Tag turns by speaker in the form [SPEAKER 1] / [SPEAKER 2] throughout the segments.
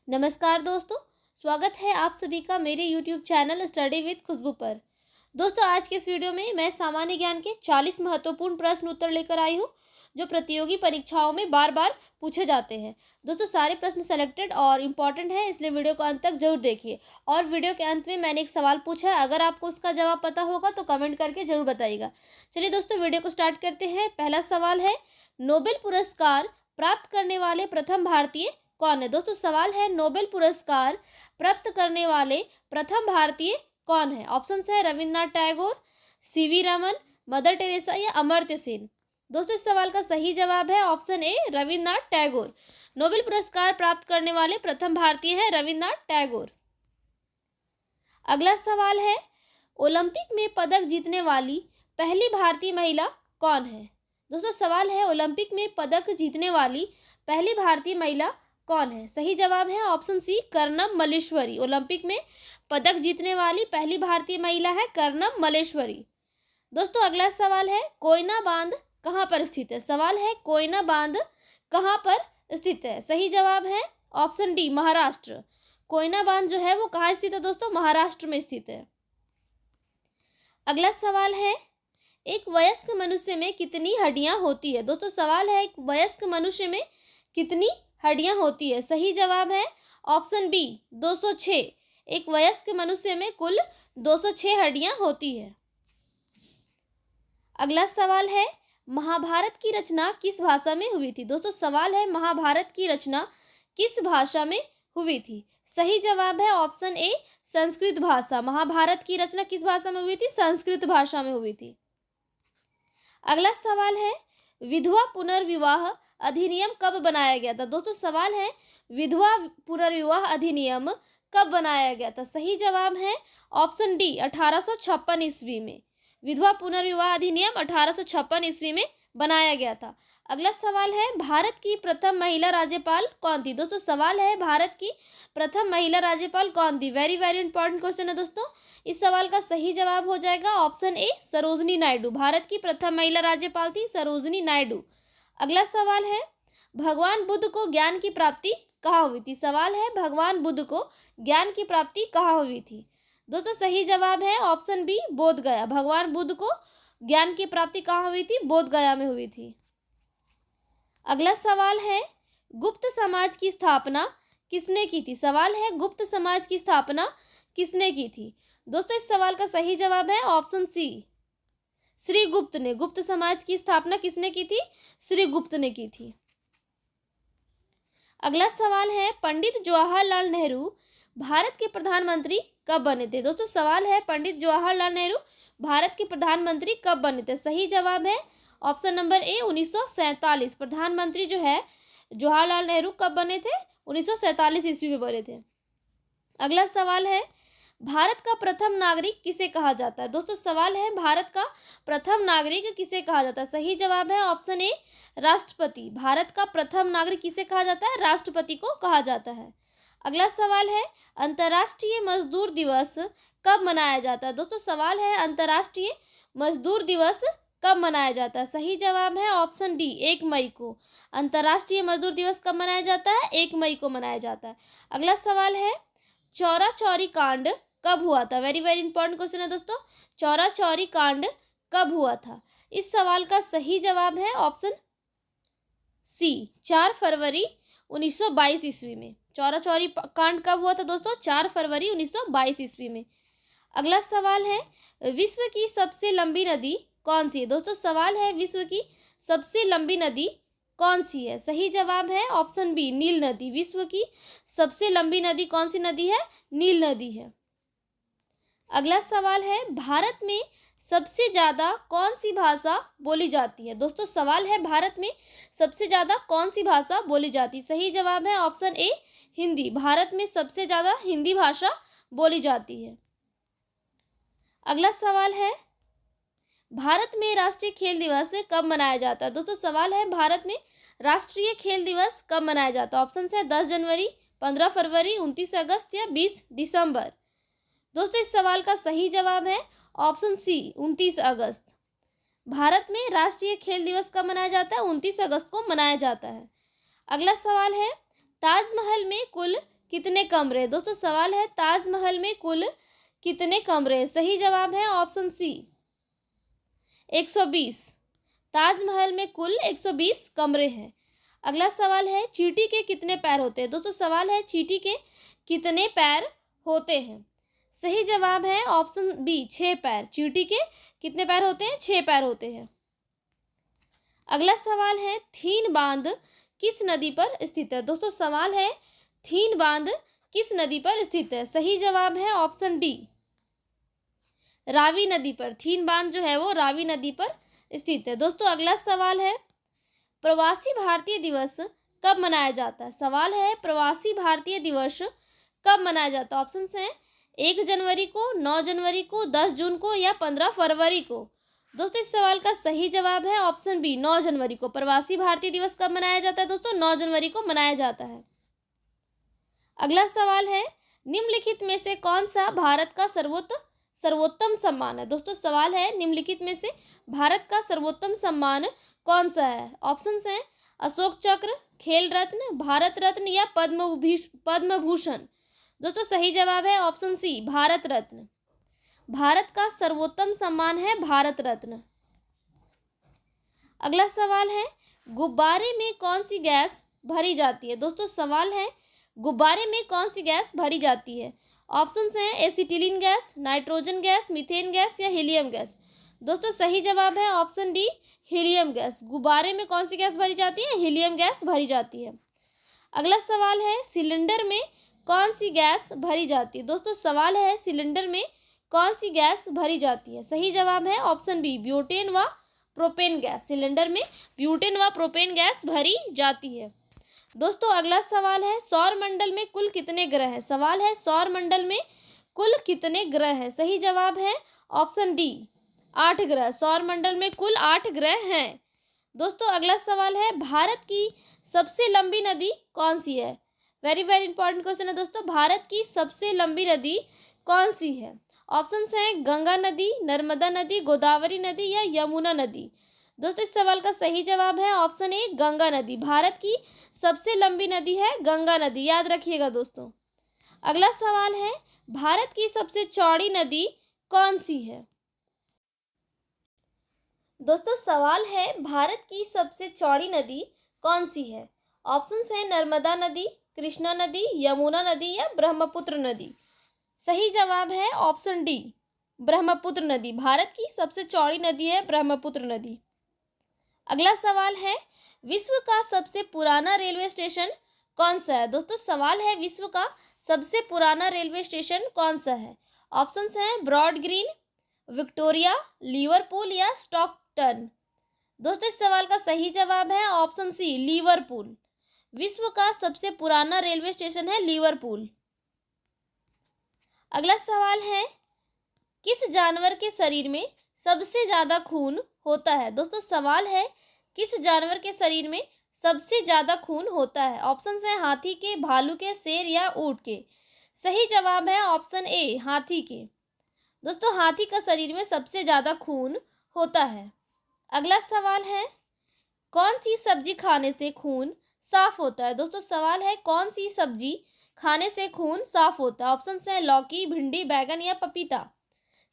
[SPEAKER 1] नमस्कार दोस्तों, स्वागत है आप सभी का मेरे YouTube चैनल स्टडी विद खुशबू पर। दोस्तों, आज के इस वीडियो में मैं सामान्य ज्ञान के 40 महत्वपूर्ण प्रश्न उत्तर लेकर आई हूं, जो प्रतियोगी परीक्षाओं में बार बार पूछे जाते हैं। दोस्तों, सारे प्रश्न सेलेक्टेड और इम्पॉर्टेंट हैं, इसलिए वीडियो को अंत तक जरूर देखिए। और वीडियो के अंत में मैंने एक सवाल पूछा है, अगर आपको उसका जवाब पता होगा तो कमेंट करके जरूर बताइएगा। चलिए दोस्तों, वीडियो को स्टार्ट करते हैं। पहला सवाल है, नोबेल पुरस्कार प्राप्त करने वाले प्रथम भारतीय कौन है? दोस्तों, सवाल है, नोबेल पुरस्कार प्राप्त करने वाले प्रथम भारतीय कौन है? ऑप्शंस है Rabindranath Tagore, CV Raman, mother Teresa या अमर्त्य सेन। दोस्तों, इस सवाल का सही जवाब है ऑप्शन ए रविन्द्रनाथ टैगोर। नोबेल पुरस्कार प्राप्त करने वाले प्रथम भारतीय है रविन्द्रनाथ टैगोर। अगला सवाल है, ओलंपिक में पदक जीतने वाली पहली भारतीय महिला कौन है? दोस्तों, सवाल है, ओलंपिक में पदक जीतने वाली पहली भारतीय महिला कौन है? सही जवाब है option C Karnam Malleshwari. Olympic में पदक जीतने वाली पहली भारतीय महिला है कर्णम मल्लेश्वरी। दोस्तों, अगला सवाल है, कोयना बांध कहाँ पर स्थित है? सवाल है, कोयना बांध कहाँ पर स्थित है? सही जवाब है ऑप्शन डी महाराष्ट्र। कोयना बांध जो है वो कहाँ स्थित है दोस्तों? महाराष्ट्र में स्थित है। अगला सवाल है, एक वयस्क मनुष्य में कितनी हड्डियां होती है? दोस्तों, सवाल है, एक वयस्क मनुष्य में कितनी हड्डियां होती है? सही जवाब है ऑप्शन बी 206। एक वयस्क मनुष्य में कुल 206 हड्डियां होती है। अगला सवाल है, महाभारत की रचना किस भाषा में हुई थी? दोस्तों, सवाल है, महाभारत की रचना किस भाषा में हुई थी? सही जवाब है ऑप्शन ए संस्कृत भाषा। महाभारत की रचना किस भाषा में हुई थी? संस्कृत भाषा में हुई थी। अगला सवाल है, विधवा पुनर्विवाह अधिनियम कब बनाया गया था? दोस्तों, सवाल है, विधवा पुनर्विवाह अधिनियम कब बनाया गया था? सही जवाब है ऑप्शन डी 1856 ईस्वी में। विधवा पुनर्विवाह अधिनियम 1856 ईस्वी में बनाया गया था। अगला सवाल है, भारत की प्रथम महिला राज्यपाल कौन थी? दोस्तों, सवाल है, भारत की प्रथम महिला राज्यपाल कौन थी? वेरी वेरी इंपॉर्टेंट क्वेश्चन है दोस्तों। इस सवाल का सही जवाब हो जाएगा ऑप्शन ए सरोजनी नायडू। भारत की प्रथम महिला राज्यपाल थी सरोजनी नायडू। अगला सवाल है, भगवान बुद्ध को ज्ञान की प्राप्ति कहाँ हुई थी? सवाल है, भगवान बुद्ध को ज्ञान की प्राप्ति कहाँ हुई थी? दोस्तों, सही जवाब है ऑप्शन बी बोध गया। भगवान बुद्ध को ज्ञान की प्राप्ति कहाँ हुई थी? बोध गया में हुई थी। अगला सवाल है, गुप्त समाज की स्थापना किसने की थी? सवाल है, गुप्त समाज की स्थापना किसने की थी? दोस्तों, इस सवाल का सही जवाब है ऑप्शन सी श्री गुप्त ने। गुप्त समाज की स्थापना किसने की थी? श्री गुप्त ने की थी। अगला सवाल है, पंडित जवाहरलाल नेहरू भारत के प्रधानमंत्री कब बने थे? दोस्तों, सवाल है, पंडित जवाहरलाल नेहरू भारत के प्रधानमंत्री कब बने थे? सही जवाब है ऑप्शन नंबर ए 1947। प्रधानमंत्री जो है जवाहरलाल नेहरू कब बने थे? 1947 ईस्वी में बने थे। अगला सवाल है, भारत का प्रथम नागरिक किसे कहा जाता है? दोस्तों, सवाल है, भारत का प्रथम नागरिक किसे कहा जाता है? सही जवाब है ऑप्शन ए राष्ट्रपति। भारत का प्रथम नागरिक किसे कहा जाता है? राष्ट्रपति को कहा जाता है। अगला सवाल है, अंतर्राष्ट्रीय मजदूर दिवस कब मनाया जाता है? दोस्तों, सवाल है, अंतर्राष्ट्रीय मजदूर दिवस कब मनाया जाता है? सही जवाब है ऑप्शन डी 1 मई को। अंतर्राष्ट्रीय मजदूर दिवस कब मनाया जाता है? 1 मई को मनाया जाता है। अगला सवाल है, चौरा चौरी कांड कब हुआ था? वेरी वेरी इंपॉर्टेंट क्वेश्चन है दोस्तों। चौरा चौरी कांड कब हुआ था? इस सवाल का सही जवाब है ऑप्शन सी 4 फरवरी 1922 ईस्वी में। चौरा चौरी कांड कब हुआ था दोस्तों? 4 फरवरी 1922 ईस्वी में। अगला सवाल है, विश्व की सबसे लंबी नदी कौन सी है? दोस्तों, सवाल है, विश्व की सबसे लंबी नदी कौन सी है? सही जवाब है ऑप्शन बी नील नदी। विश्व की सबसे लंबी नदी कौन सी नदी है? नील नदी है। अगला सवाल है, भारत में सबसे ज्यादा कौन सी भाषा बोली जाती है? दोस्तों, सवाल है, भारत में सबसे ज्यादा कौन सी भाषा बोली जाती है? सही जवाब है ऑप्शन ए हिंदी। भारत में सबसे ज्यादा हिंदी भाषा बोली जाती है। अगला सवाल है, भारत में राष्ट्रीय खेल दिवस कब मनाया जाता है? दोस्तों, सवाल है, भारत में राष्ट्रीय खेल दिवस कब मनाया जाता है? ऑप्शन है 10 जनवरी, 15 फरवरी, 29 अगस्त या 20 दिसंबर। दोस्तों, इस सवाल का सही जवाब है ऑप्शन सी 29 अगस्त। भारत में राष्ट्रीय खेल दिवस कब मनाया जाता है? 29 अगस्त को मनाया जाता है। अगला सवाल है, ताजमहल में कुल कितने कमरे? दोस्तों सवाल है ताजमहल में कुल कितने कमरे? सही जवाब है ऑप्शन सी 120। ताजमहल में कुल 120 कमरे हैं। अगला सवाल है चींटी के कितने पैर होते हैं? दोस्तों सवाल है चींटी के कितने पैर होते हैं? सही जवाब है ऑप्शन बी 6 पैर। चींटी के कितने पैर होते हैं? 6 पैर होते हैं। अगला सवाल है थीन बांध किस नदी पर स्थित है? दोस्तों सवाल है थीन बांध किस नदी पर स्थित है? सही जवाब है ऑप्शन डी रावी नदी पर। थीन बांध जो है वो रावी नदी पर स्थित है। दोस्तों अगला सवाल है प्रवासी भारतीय दिवस कब मनाया जाता है? सवाल है प्रवासी भारतीय दिवस कब मनाया जाता है? ऑप्शन हैं 1 जनवरी को, 9 जनवरी को, 10 जून को या 15 फरवरी को। दोस्तों इस सवाल का सही जवाब है ऑप्शन बी 9 जनवरी को। प्रवासी भारतीय दिवस कब मनाया जाता है? दोस्तों 9 जनवरी को मनाया जाता है। अगला सवाल है निम्नलिखित में से कौन सा भारत का सर्वोत्तम सम्मान है? दोस्तों सवाल है निम्नलिखित में से भारत का सर्वोत्तम सम्मान कौन सा है? ऑप्शंस हैं अशोक चक्र, खेल रत्न, भारत रत्न या पद्म भूषण। दोस्तों सही जवाब है ऑप्शन सी भारत रत्न। भारत का सर्वोत्तम सम्मान है भारत रत्न। अगला सवाल है गुब्बारे में कौन सी गैस भरी जाती है? दोस्तों सवाल है गुब्बारे में कौन सी गैस भरी जाती है? ऑप्शंस हैं acetylene gas, nitrogen gas, methane gas या हीलियम गैस। दोस्तों सही जवाब है ऑप्शन डी हीलियम गैस। गुब्बारे में कौन सी गैस भरी जाती है? हीलियम गैस भरी जाती है। अगला सवाल है सिलेंडर में कौन सी गैस भरी जाती है? दोस्तों सवाल है सिलेंडर में कौन सी गैस भरी जाती है? सही जवाब है ऑप्शन बी ब्यूटेन व प्रोपेन गैस। सिलेंडर में ब्यूटेन व प्रोपेन गैस भरी जाती है। दोस्तों अगला सवाल है सौर मंडल में कुल कितने ग्रह हैं? सवाल है सौर मंडल में कुल कितने ग्रह हैं? सही जवाब है ऑप्शन डी 8 ग्रह। सौर मंडल में कुल 8 ग्रह हैं। दोस्तों अगला सवाल है भारत की सबसे लंबी नदी कौन सी है? वेरी वेरी इंपॉर्टेंट क्वेश्चन है दोस्तों। भारत की सबसे लंबी नदी कौन सी है? ऑप्शंस हैं गंगा नदी, नर्मदा नदी, गोदावरी नदी या यमुना नदी। दोस्तों इस सवाल का सही जवाब है ऑप्शन ए गंगा नदी। भारत की सबसे लंबी नदी है गंगा नदी, याद रखिएगा दोस्तों। अगला सवाल है भारत की सबसे चौड़ी नदी कौन सी है? दोस्तों सवाल है भारत की सबसे चौड़ी नदी कौन सी है? ऑप्शंस हैं नर्मदा नदी, कृष्णा नदी, यमुना नदी या ब्रह्मपुत्र नदी। सही जवाब है ऑप्शन डी ब्रह्मपुत्र नदी। भारत की सबसे चौड़ी नदी है ब्रह्मपुत्र नदी। अगला सवाल है विश्व का सबसे पुराना रेलवे स्टेशन कौन सा है? दोस्तों सवाल है विश्व का सबसे पुराना रेलवे स्टेशन कौन सा है? ऑप्शंस हैं ब्रॉड ग्रीन, विक्टोरिया, लिवरपूल या स्टॉकटन। दोस्तों इस सवाल का सही जवाब है ऑप्शन सी लिवरपूल। विश्व का सबसे पुराना रेलवे स्टेशन है लिवरपूल। अगला सवाल है किस जानवर के शरीर में सबसे ज्यादा खून होता है? दोस्तों सवाल है किस जानवर के शरीर में सबसे ज्यादा खून होता है? ऑप्शंस हैं हाथी के, भालू के, शेर या ऊंट के। सही जवाब है ऑप्शन ए हाथी के। दोस्तों हाथी का शरीर में सबसे ज्यादा खून होता है। अगला सवाल है कौन सी सब्जी खाने से खून साफ होता है? दोस्तों सवाल है कौन सी सब्जी खाने से खून साफ होता है? ऑप्शंस हैं लौकी, भिंडी, बैगन या पपीता।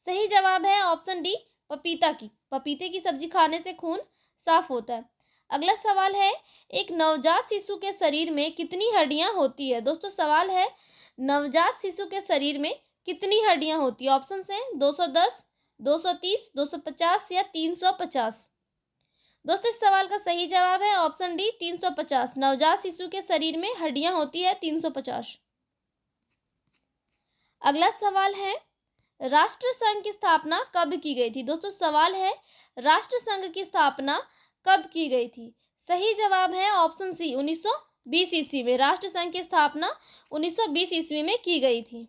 [SPEAKER 1] सही जवाब है ऑप्शन डी पपीते की सब्जी खाने से खून साफ होता है। अगला सवाल है एक नवजात शिशु के शरीर में कितनी हड्डियां होती है? दोस्तों सवाल है नवजात शिशु के शरीर में कितनी हड्डियां होती है? ऑप्शंस हैं 210, 230, 250 या 350। दोस्तों इस सवाल का सही जवाब है ऑप्शन डी 350। नवजात शिशु के शरीर में हड्डियां होती है 350। अगला सवाल है राष्ट्रसंघ की स्थापना कब की गई थी? दोस्तों सवाल है राष्ट्रसंघ की स्थापना कब की गई थी? सही जवाब है ऑप्शन सी 1920 ईस्वी में। राष्ट्रसंघ की स्थापना 1920 ईस्वी में की गई थी।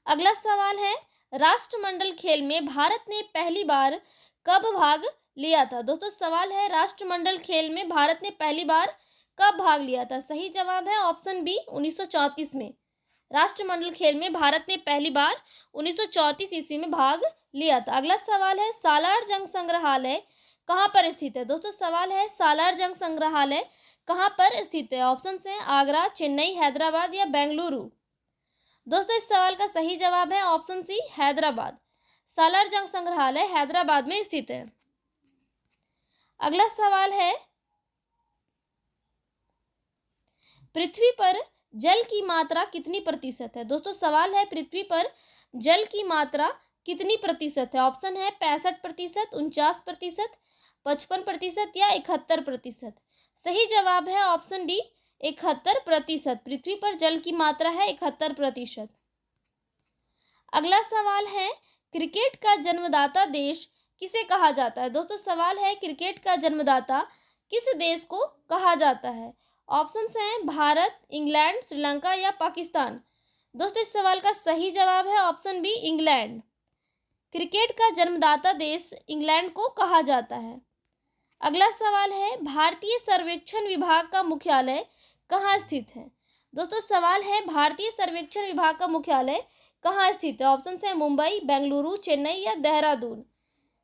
[SPEAKER 1] अगला सवाल है राष्ट्रमंडल खेल में भारत ने पहली बार कब भाग लिया था? दोस्तों सवाल है राष्ट्रमंडल खेल में भारत ने पहली बार कब भाग लिया था? सही जवाब है ऑप्शन बी 1934 में। राष्ट्रमंडल खेल में भारत ने पहली बार 1934 ईस्वी में भाग लिया था। अगला सवाल है सालार जंग संग्रहालय कहाँ पर स्थित है? दोस्तों सवाल है सालार जंग संग्रहालय कहाँ पर स्थित है? ऑप्शन हैं आगरा, चेन्नई, हैदराबाद या बेंगलुरु। दोस्तों इस सवाल का सही जवाब है ऑप्शन सी हैदराबाद। सालार जंग संग्रहालय हैदराबाद में स्थित है। अगला सवाल है, पृथ्वी पर जल की मात्रा कितनी प्रतिशत है? दोस्तों सवाल है, पृथ्वी पर जल की मात्रा कितनी प्रतिशत है? ऑप्शन है 65%, 49%, 55% या 71%। सही जवाब है ऑप्शन डी 71%। पृथ्वी पर जल की मात्रा है 71%। अगला सवाल है, क्रिकेट का जन्मदाता देश किसे कहा जाता है? दोस्तों सवाल है, क्रिकेट का जन्मदाता किस देश को कहा जाता है? ऑप्शंस हैं भारत, इंग्लैंड, श्रीलंका या पाकिस्तान। दोस्तों इस सवाल का सही जवाब है ऑप्शन बी इंग्लैंड। क्रिकेट का जन्मदाता देश इंग्लैंड को कहा जाता है। अगला सवाल है, भारतीय सर्वेक्षण विभाग का मुख्यालय कहाँ स्थित है? दोस्तों सवाल है, भारतीय सर्वेक्षण विभाग का मुख्यालय कहाँ स्थित है? ऑप्शन है मुंबई, बेंगलुरु, चेन्नई या देहरादून।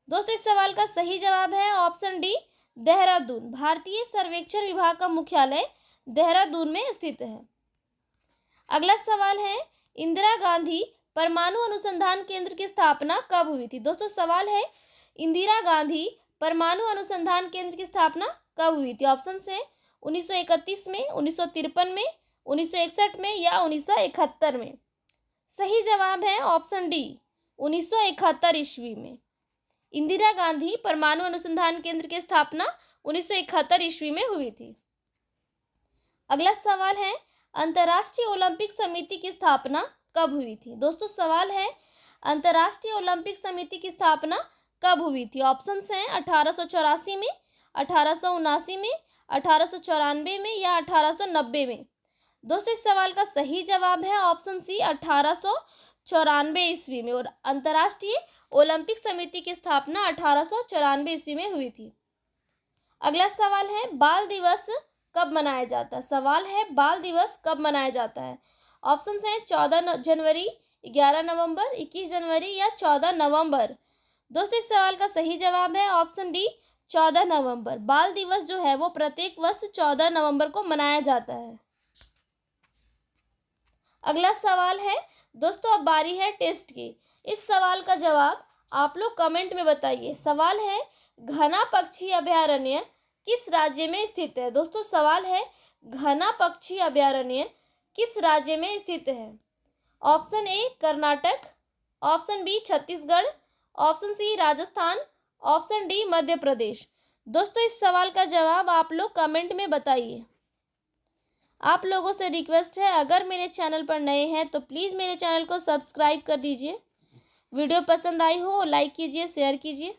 [SPEAKER 1] दोस्तों इस सवाल का सही जवाब है ऑप्शन डी देहरादून। भारतीय सर्वेक्षण विभाग का मुख्यालय देहरादून में स्थित है। अगला सवाल है, इंदिरा गांधी परमाणु अनुसंधान केंद्र की स्थापना कब हुई थी? दोस्तों सवाल है, इंदिरा गांधी परमाणु अनुसंधान केंद्र की स्थापना कब हुई थी? ऑप्शन है 1931 में, 1953 में, 1961 में या 1971 में। सही जवाब है ऑप्शन डी 1971 ईस्वी में। इंदिरा गांधी परमाणु अनुसंधान केंद्र की स्थापना 1971 ईस्वी में हुई थी। अगला सवाल है, अंतर्राष्ट्रीय ओलंपिक समिति की स्थापना कब हुई थी? दोस्तों सवाल है, अंतर्राष्ट्रीय ओलंपिक समिति की स्थापना कब हुई थी? ऑप्शंस हैं 1884 में, 1879 में, 1894 में या 1890 में। दोस्तों इस सवाल का सही जवाब है ऑप्शन सी 1894 ईस्वी में। और अंतर्राष्ट्रीय ओलंपिक समिति की स्थापना 1894 ईस्वी में हुई थी। अगला सवाल है, बाल दिवस कब मनाया जाता है? सवाल है, बाल दिवस कब मनाया जाता है? ऑप्शन हैं 14 जनवरी, 11 नवंबर, 21 जनवरी या 14 नवंबर। दोस्तों इस सवाल का सही जवाब है ऑप्शन डी 14 नवंबर। बाल दिवस जो है वो प्रत्येक वर्ष 14 नवंबर को मनाया जाता है। अगला सवाल है, दोस्तों अब बारी है टेस्ट की। इस सवाल का जवाब आप लोग कमेंट में बताइए। सवाल है, घना पक्षी अभयारण्य किस राज्य में स्थित है? दोस्तों सवाल है, घना पक्षी अभयारण्य किस राज्य में स्थित है? Option A Karnataka, option B Chhattisgarh, option C Rajasthan, option D Madhya Pradesh. दोस्तों इस सवाल का जवाब आप लोग कमेंट में बताइए। आप लोगों से रिक्वेस्ट है, अगर मेरे चैनल पर नए हैं तो प्लीज़ मेरे चैनल को सब्सक्राइब कर दीजिए। वीडियो पसंद आई हो लाइक कीजिए, शेयर कीजिए।